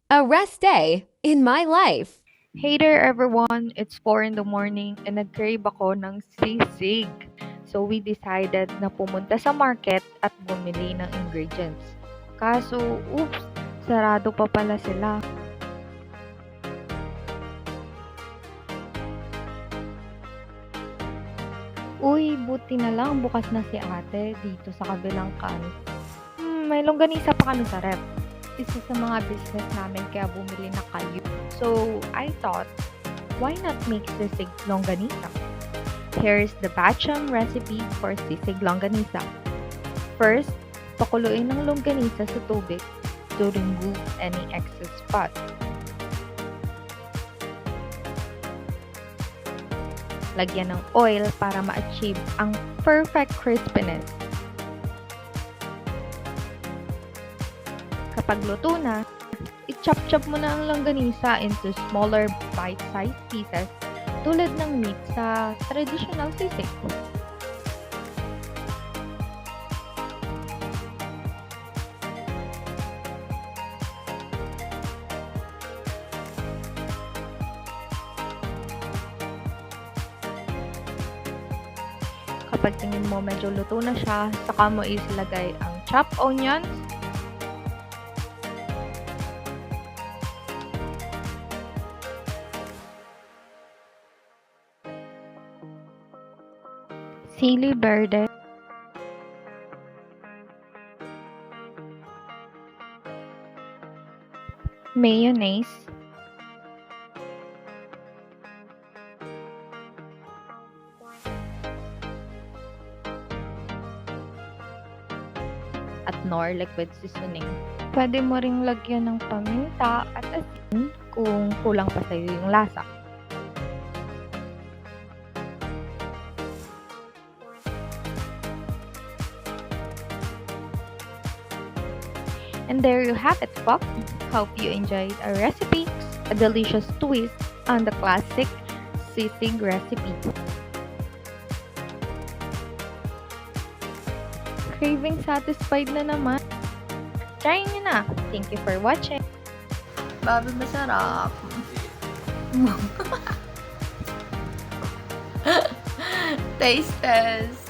A rest day in my life. Hey there everyone, it's 4 in the morning and nag-crave ako ng sisig. So we decided na pumunta sa market at bumili ng ingredients. Kaso, oops, sarado pa pala sila. Uy, buti na lang bukas na si ate dito sa kabilang kanto. May longganisa pa kami sa rep. Isa sa mga business namin kaya bumili na kayo. So, I thought, why not make sisig longganisa? Here's the batcham recipe for sisig longganisa. First, pakuluin ng longganisa sa tubig to remove any excess fat. Lagyan ng oil para ma-achieve ang perfect crispiness. Kapag luto na, i-chop-chop mo na ang longganisa into smaller bite-sized pieces tulad ng meat sa traditional sisig. Kapag tingin mo medyo luto na siya, saka mo isilagay ang chopped onions, sili verde, mayonnaise, at nor liquid seasoning. Pwede mo ring lagyan ng paminta at asin kung kulang pa sa'yo yung lasa. And there you have it, folks. Hope you enjoyed our recipe, a delicious twist on the classic sisig recipe. Craving satisfied na naman. Try nyo na. Thank you for watching. Babi, masarap. Taste test.